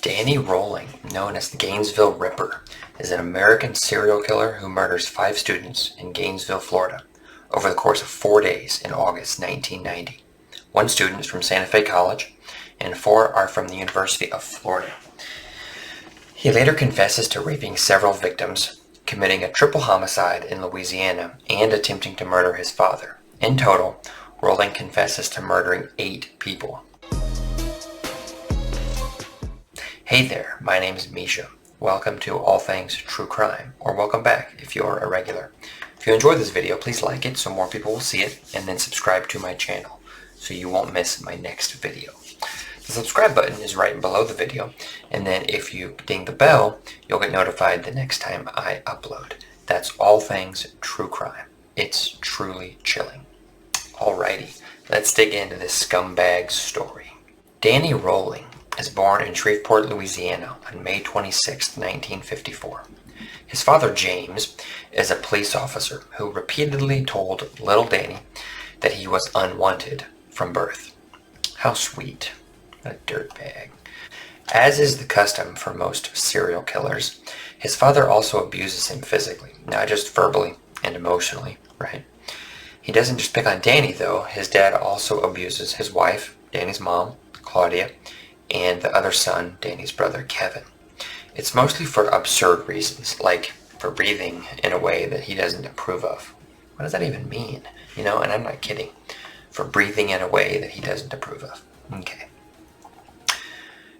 Danny Rolling, known as the Gainesville Ripper, is an American serial killer who murders 5 students in Gainesville, Florida, over the course of 4 days in August 1990. 1 student is from Santa Fe College, and 4 are from the University of Florida. He later confesses to raping several victims, committing a triple homicide in Louisiana, and attempting to murder his father. In total, Rolling confesses to murdering 8 people. Hey there, my name is Misha. Welcome to All Things True Crime, or welcome back if you're a regular. If you enjoyed this video, please like it so more people will see it, and then subscribe to my channel so you won't miss my next video. The subscribe button is right below the video, and then if you ding the bell, you'll get notified the next time I upload. That's All Things True Crime. It's truly chilling. Alrighty, let's dig into this scumbag story. Danny Rolling is born in Shreveport, Louisiana on May 26, 1954. His father, James, is a police officer who repeatedly told little Danny that he was unwanted from birth. How sweet. What a dirtbag. As is the custom for most serial killers, his father also abuses him physically, not just verbally and emotionally, right? He doesn't just pick on Danny, though. His dad also abuses his wife, Danny's mom, Claudia, and the other son, Danny's brother, Kevin. It's mostly for absurd reasons, like for breathing in a way that he doesn't approve of. What does that even mean? And I'm not kidding. For breathing in a way that he doesn't approve of. Okay.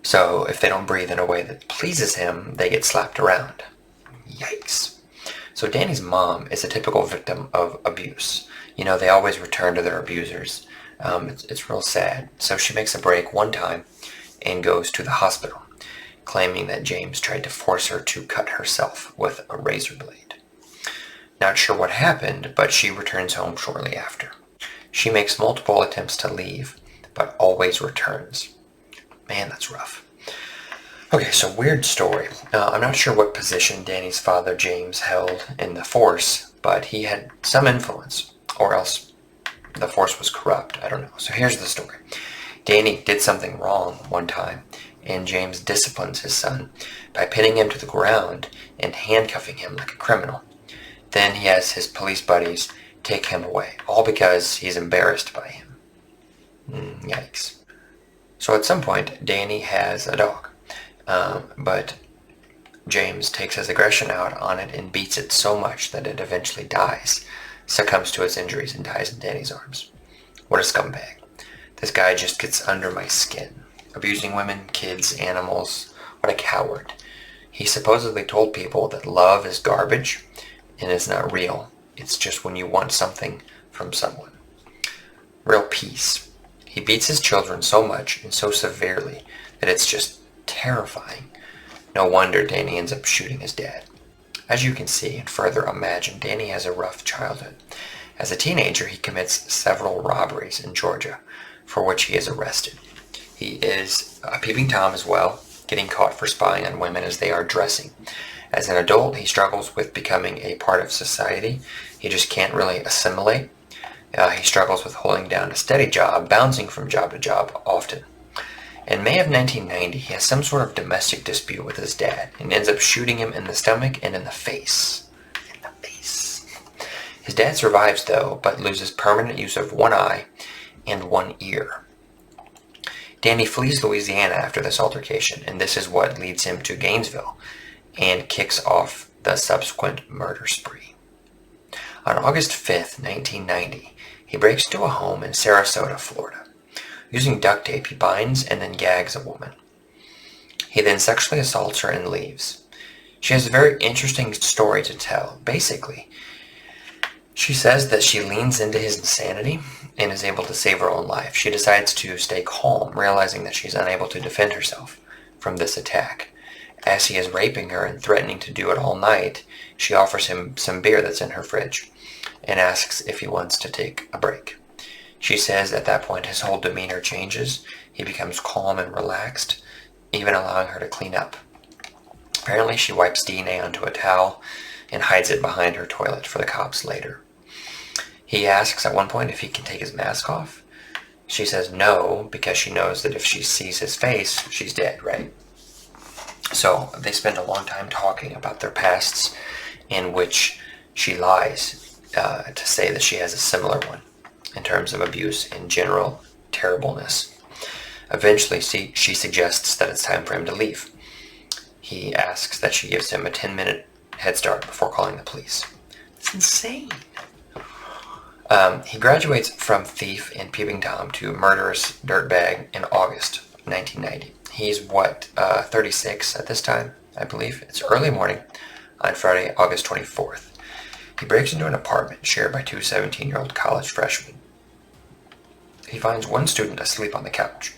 So if they don't breathe in a way that pleases him, they get slapped around. Yikes. So Danny's mom is a typical victim of abuse. They always return to their abusers. It's real sad. So she makes a break one time and goes to the hospital, claiming that James tried to force her to cut herself with a razor blade. Not sure what happened, but she returns home shortly after. She makes multiple attempts to leave, but always returns. Man, that's rough. Okay, so weird story. I'm not sure what position Danny's father, James, held in the force, but he had some influence, or else the force was corrupt. I don't know. So here's the story. Danny did something wrong one time, and James disciplines his son by pinning him to the ground and handcuffing him like a criminal. Then he has his police buddies take him away, all because he's embarrassed by him. Yikes. So at some point, Danny has a dog, but James takes his aggression out on it and beats it so much that it eventually dies, succumbs to its injuries, and dies in Danny's arms. What a scumbag. This guy just gets under my skin. Abusing women, kids, animals. What a coward. He supposedly told people that love is garbage and is not real. It's just when you want something from someone. Real peace. He beats his children so much and so severely that it's just terrifying. No wonder Danny ends up shooting his dad. As you can see and further imagine, Danny has a rough childhood. As a teenager, he commits several robberies in Georgia, for which he is arrested. He is a peeping Tom as well, getting caught for spying on women as they are dressing. As an adult, he struggles with becoming a part of society. He just can't really assimilate. He struggles with holding down a steady job, bouncing from job to job often. In May of 1990, he has some sort of domestic dispute with his dad and ends up shooting him in the stomach and in the face. His dad survives though, but loses permanent use of one eye and one ear. Danny flees Louisiana after this altercation, and this is what leads him to Gainesville and kicks off the subsequent murder spree. On August 5th, 1990, he breaks into a home in Sarasota, Florida. Using duct tape, he binds and then gags a woman. He then sexually assaults her and leaves. She has a very interesting story to tell. Basically, she says that she leans into his insanity and is able to save her own life. She decides to stay calm, realizing that she's unable to defend herself from this attack. As he is raping her and threatening to do it all night, she offers him some beer that's in her fridge and asks if he wants to take a break. She says at that point his whole demeanor changes. He becomes calm and relaxed, even allowing her to clean up. Apparently she wipes DNA onto a towel and hides it behind her toilet for the cops later. He asks at one point if he can take his mask off. She says no, because she knows that if she sees his face, she's dead, right? So they spend a long time talking about their pasts, in which she lies to say that she has a similar one in terms of abuse and general terribleness. Eventually, she suggests that it's time for him to leave. He asks that she gives him a 10-minute head start before calling the police. It's insane. He graduates from thief and peeping Tom to murderous dirtbag in August 1990. He's 36 at this time, I believe. It's early morning on Friday, August 24th. He breaks into an apartment shared by two 17-year-old college freshmen. He finds one student asleep on the couch,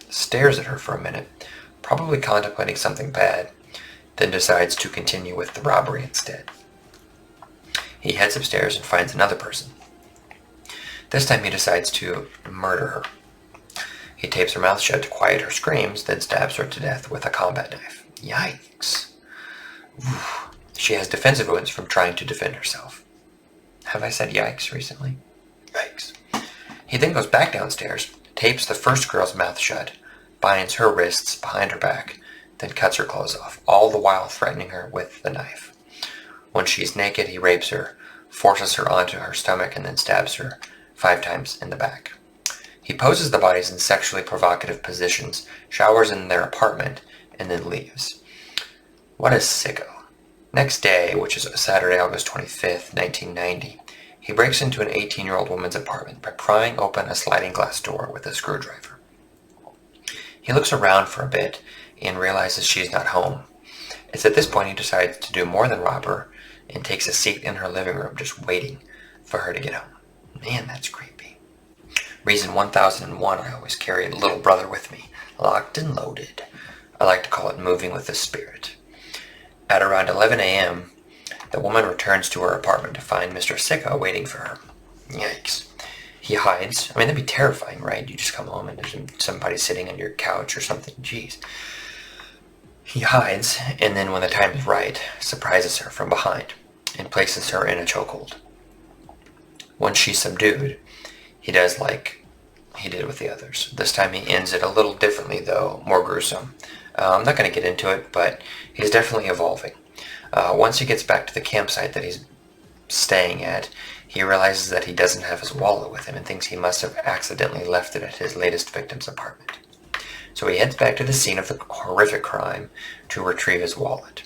stares at her for a minute, probably contemplating something bad, then decides to continue with the robbery instead. He heads upstairs and finds another person. This time he decides to murder her. He tapes her mouth shut to quiet her screams, then stabs her to death with a combat knife. Yikes. Oof. She has defensive wounds from trying to defend herself. Have I said yikes recently? Yikes. He then goes back downstairs, tapes the first girl's mouth shut, binds her wrists behind her back, then cuts her clothes off, all the while threatening her with the knife. When she's naked, he rapes her, forces her onto her stomach, and then stabs her 5 times in the back. He poses the bodies in sexually provocative positions, showers in their apartment, and then leaves. What a sicko. Next day, which is Saturday, August 25th, 1990, he breaks into an 18-year-old woman's apartment by prying open a sliding glass door with a screwdriver. He looks around for a bit and realizes she's not home. It's at this point he decides to do more than rob her and takes a seat in her living room just waiting for her to get home. Man, that's creepy. Reason 1001, I always carry a little brother with me, locked and loaded. I like to call it moving with the spirit. At around 11 a.m., the woman returns to her apartment to find Mr. Sicko waiting for her. Yikes. He hides. I mean, that'd be terrifying, right? You just come home and there's somebody sitting on your couch or something. Jeez. He hides, and then when the time is right, surprises her from behind and places her in a chokehold. Once she's subdued, he does like he did with the others. This time he ends it a little differently, though, more gruesome. I'm not going to get into it, but he's definitely evolving. Once he gets back to the campsite that he's staying at, he realizes that he doesn't have his wallet with him and thinks he must have accidentally left it at his latest victim's apartment. So he heads back to the scene of the horrific crime to retrieve his wallet.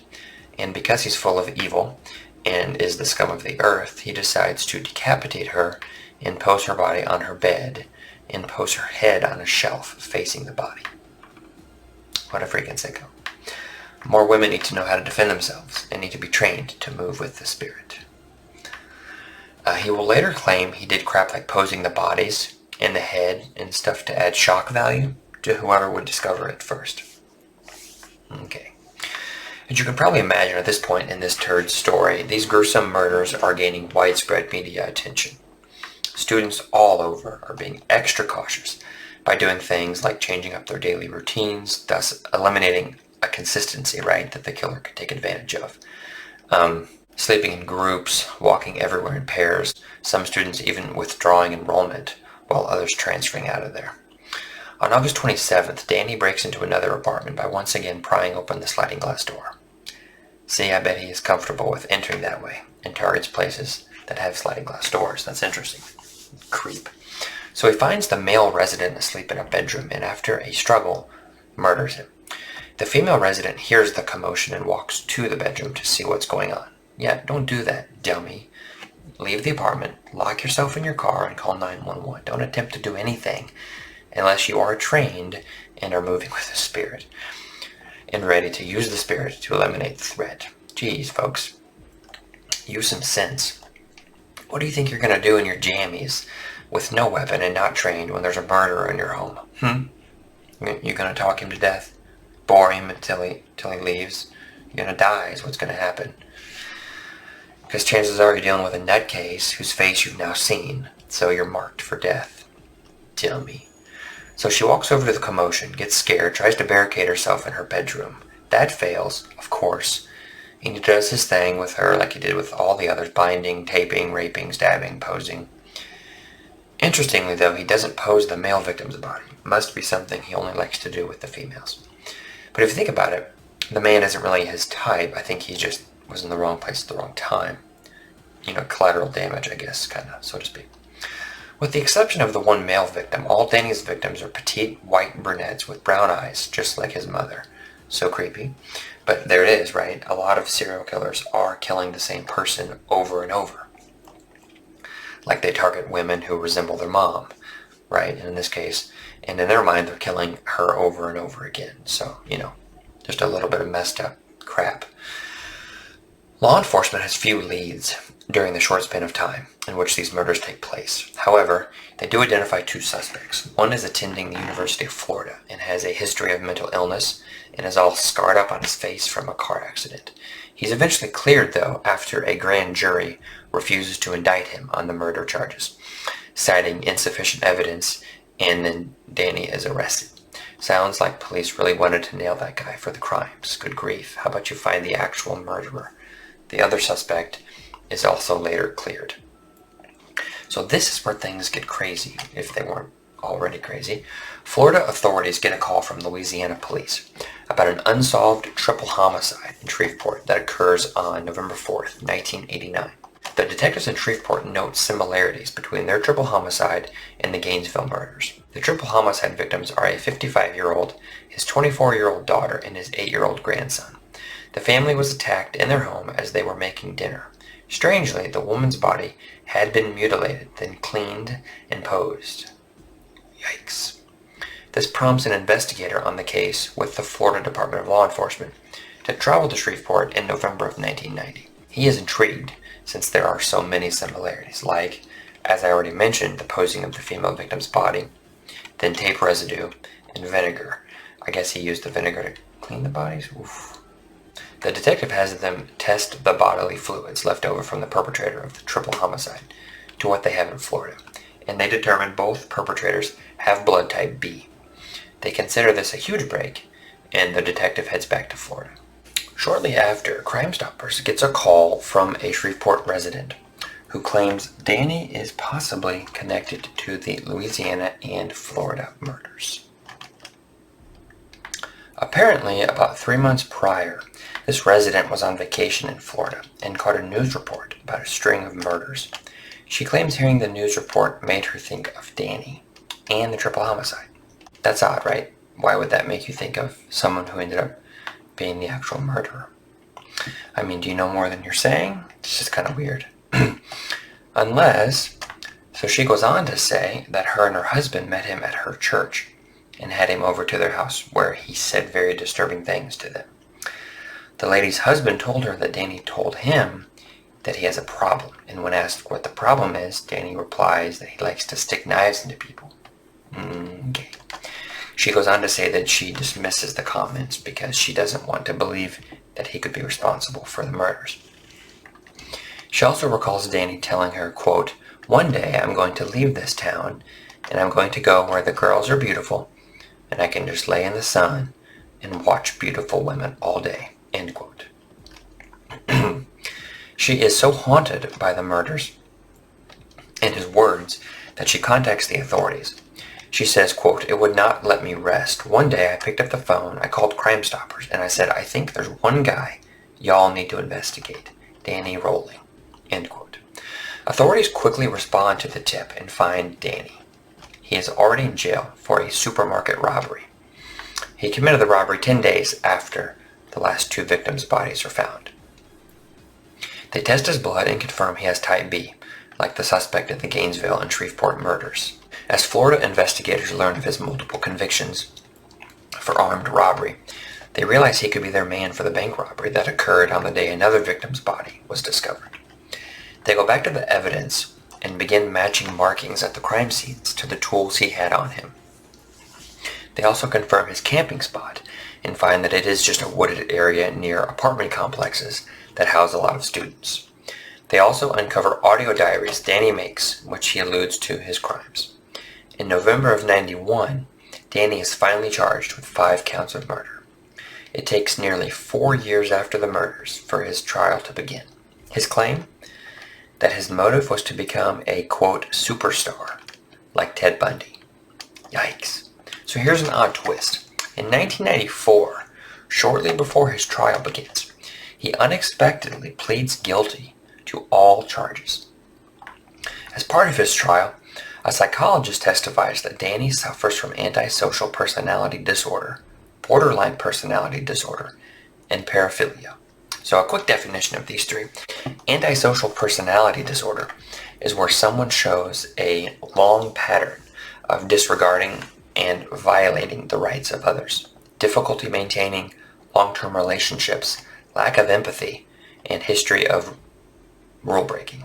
And because he's full of evil and is the scum of the earth, he decides to decapitate her and pose her body on her bed and pose her head on a shelf facing the body. What a freaking sicko. More women need to know how to defend themselves and need to be trained to move with the spirit. He will later claim he did crap like posing the bodies and the head and stuff to add shock value to whoever would discover it first. Okay. As you can probably imagine at this point in this turd story, these gruesome murders are gaining widespread media attention. Students all over are being extra cautious by doing things like changing up their daily routines, thus eliminating a consistency, right, that the killer could take advantage of. Sleeping in groups, walking everywhere in pairs, some students even withdrawing enrollment, while others transferring out of there. On August 27th, Danny breaks into another apartment by once again prying open the sliding glass door. See, I bet he is comfortable with entering that way and targets places that have sliding glass doors. That's interesting. Creep. So he finds the male resident asleep in a bedroom and after a struggle, murders him. The female resident hears the commotion and walks to the bedroom to see what's going on. Yeah, don't do that, dummy. Leave the apartment, lock yourself in your car, and call 911. Don't attempt to do anything unless you are trained and are moving with the spirit and ready to use the spirit to eliminate the threat. Jeez, folks. Use some sense. What do you think you're going to do in your jammies with no weapon and not trained when there's a murderer in your home? You going to talk him to death? Bore him until he leaves? You're going to die is what's going to happen. Because chances are you're dealing with a nutcase whose face you've now seen, so you're marked for death. Dummy. So she walks over to the commotion, gets scared, tries to barricade herself in her bedroom. That fails, of course. And he does his thing with her like he did with all the others, binding, taping, raping, stabbing, posing. Interestingly, though, he doesn't pose the male victim's body. Must be something he only likes to do with the females. But if you think about it, The man isn't really his type. I think he just was in the wrong place at the wrong time. Collateral damage, I guess, kind of, so to speak. With the exception of the one male victim, all Danny's victims are petite, white brunettes with brown eyes, just like his mother. So creepy. But there it is, right? A lot of serial killers are killing the same person over and over. Like they target women who resemble their mom, right? And in this case, and in their mind, they're killing her over and over again. So, just a little bit of messed up crap. Law enforcement has few leads during the short span of time in which these murders take place. However, they do identify two suspects. One is attending the University of Florida and has a history of mental illness and is all scarred up on his face from a car accident. He's eventually cleared, though, after a grand jury refuses to indict him on the murder charges, citing insufficient evidence, and then Danny is arrested. Sounds like police really wanted to nail that guy for the crimes. Good grief. How about you find the actual murderer? The other suspect is also later cleared. So this is where things get crazy, if they weren't already crazy. Florida authorities get a call from Louisiana police about an unsolved triple homicide in Shreveport that occurs on November 4th, 1989. The detectives in Shreveport note similarities between their triple homicide and the Gainesville murders. The triple homicide victims are a 55-year-old, his 24-year-old daughter, and his 8-year-old grandson. The family was attacked in their home as they were making dinner. Strangely, the woman's body had been mutilated, then cleaned and posed. Yikes. This prompts an investigator on the case with the Florida Department of Law Enforcement to travel to Shreveport in November of 1990. He is intrigued since there are so many similarities, like, as I already mentioned, the posing of the female victim's body, then tape residue, and vinegar. I guess he used the vinegar to clean the bodies? Oof. The detective has them test the bodily fluids left over from the perpetrator of the triple homicide to what they have in Florida, and they determine both perpetrators have blood type B. They consider this a huge break, and the detective heads back to Florida. Shortly after, Crime Stoppers gets a call from a Shreveport resident who claims Danny is possibly connected to the Louisiana and Florida murders. Apparently, about 3 months prior, this resident was on vacation in Florida and caught a news report about a string of murders. She claims hearing the news report made her think of Danny and the triple homicide. That's odd, right? Why would that make you think of someone who ended up being the actual murderer? I mean, do you know more than you're saying? It's just kind of weird. So she goes on to say that her and her husband met him at her church and had him over to their house where he said very disturbing things to them. The lady's husband told her that Danny told him that he has a problem, and when asked what the problem is, Danny replies that he likes to stick knives into people. Okay. She goes on to say that she dismisses the comments because she doesn't want to believe that he could be responsible for the murders. She also recalls Danny telling her, quote, "One day I'm going to leave this town and I'm going to go where the girls are beautiful and I can just lay in the sun and watch beautiful women all day," end quote. She is so haunted by the murders and his words that she contacts the authorities. She says, quote, "It would not let me rest. One day I picked up the phone, I called Crime Stoppers, and I said, I think there's one guy y'all need to investigate, Danny Rolling," end quote. Authorities quickly respond to the tip and find Danny. He is already in jail for a supermarket robbery. He committed the robbery 10 days after the last two victims' bodies are found. They test his blood and confirm he has type B, like the suspect at the Gainesville and Shreveport murders. As Florida investigators learn of his multiple convictions for armed robbery, they realize he could be their man for the bank robbery that occurred on the day another victim's body was discovered. They go back to the evidence and begin matching markings at the crime scenes to the tools he had on him. They also confirm his camping spot and find that it is just a wooded area near apartment complexes that house a lot of students. They also uncover audio diaries Danny makes, which he alludes to his crimes. In November of 91, Danny is finally charged with 5 counts of murder. It takes nearly 4 years after the murders for his trial to begin. His claim? That his motive was to become a, quote, superstar, like Ted Bundy. Yikes. So here's an odd twist. In 1994, shortly before his trial begins, he unexpectedly pleads guilty to all charges. As part of his trial, a psychologist testifies that Danny suffers from antisocial personality disorder, borderline personality disorder, and paraphilia. So a quick definition of these three. Antisocial personality disorder is where someone shows a long pattern of disregarding and violating the rights of others, difficulty maintaining long-term relationships, lack of empathy, and history of rule breaking.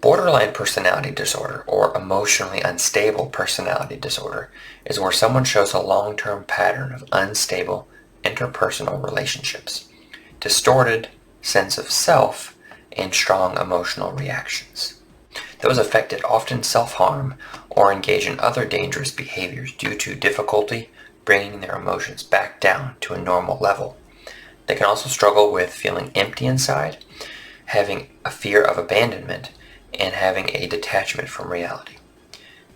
Borderline personality disorder, or emotionally unstable personality disorder, is where someone shows a long-term pattern of unstable interpersonal relationships, distorted sense of self, and strong emotional reactions. Those affected often self-harm or engage in other dangerous behaviors due to difficulty bringing their emotions back down to a normal level. They can also struggle with feeling empty inside, having a fear of abandonment, and having a detachment from reality.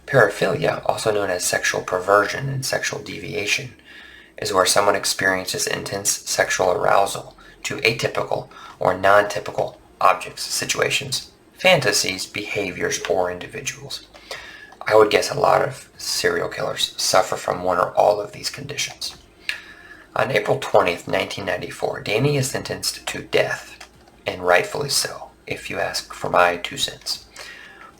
Paraphilia, also known as sexual perversion and sexual deviation, is where someone experiences intense sexual arousal to atypical or non-typical objects, situations, fantasies, behaviors, or individuals. I would guess a lot of serial killers suffer from one or all of these conditions. On April 20th, 1994, Danny is sentenced to death, and rightfully so, if you ask for my 2 cents.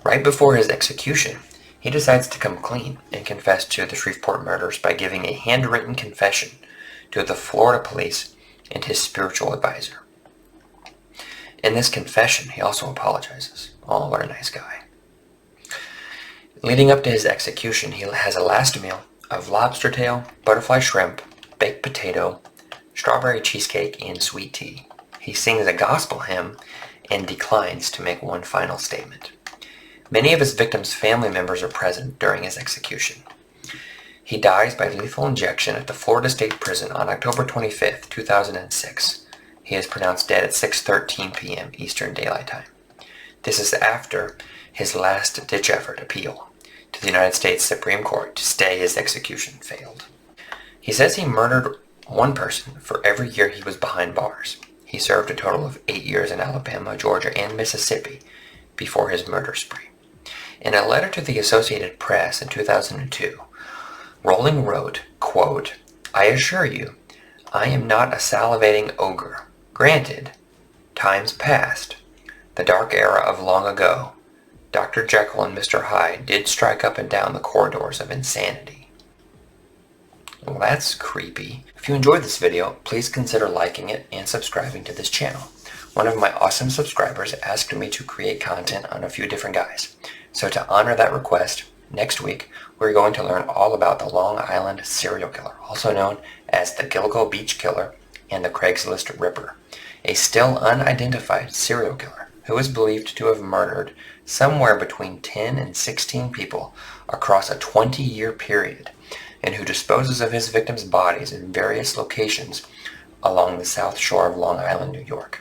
Right before his execution, he decides to come clean and confess to the Shreveport murders by giving a handwritten confession to the Florida police and his spiritual advisor. In this confession, he also apologizes. Oh, what a nice guy. Leading up to his execution, he has a last meal of lobster tail, butterfly shrimp, baked potato, strawberry cheesecake, and sweet tea. He sings a gospel hymn and declines to make one final statement. Many of his victims' family members are present during his execution. He dies by lethal injection at the Florida State Prison on October 25th, 2006. He is pronounced dead at 6:13 p.m. Eastern Daylight Time. This is after his last-ditch effort appeal to the United States Supreme Court to stay his execution failed. He says he murdered one person for every year he was behind bars. He served a total of 8 years in Alabama, Georgia, and Mississippi before his murder spree. In a letter to the Associated Press in 2002, Rowling wrote, quote, "I assure you, I am not a salivating ogre. Granted, times past, the dark era of long ago, Dr. Jekyll and Mr. Hyde did strike up and down the corridors of insanity." Well, that's creepy. If you enjoyed this video, please consider liking it and subscribing to this channel. One of my awesome subscribers asked me to create content on a few different guys. So to honor that request, next week we're going to learn all about the Long Island serial killer, also known as the Gilgo Beach Killer and the Craigslist Ripper, a still unidentified serial killer who is believed to have murdered somewhere between 10 and 16 people across a 20-year period, and who disposes of his victims' bodies in various locations along the South Shore of Long Island, New York.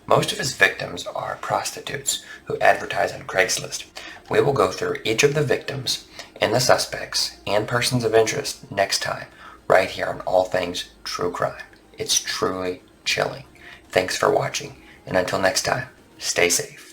Most of his victims are prostitutes who advertise on Craigslist. We will go through each of the victims and the suspects and persons of interest next time, right here on All Things True Crime. It's truly chilling. Thanks for watching, and until next time, stay safe.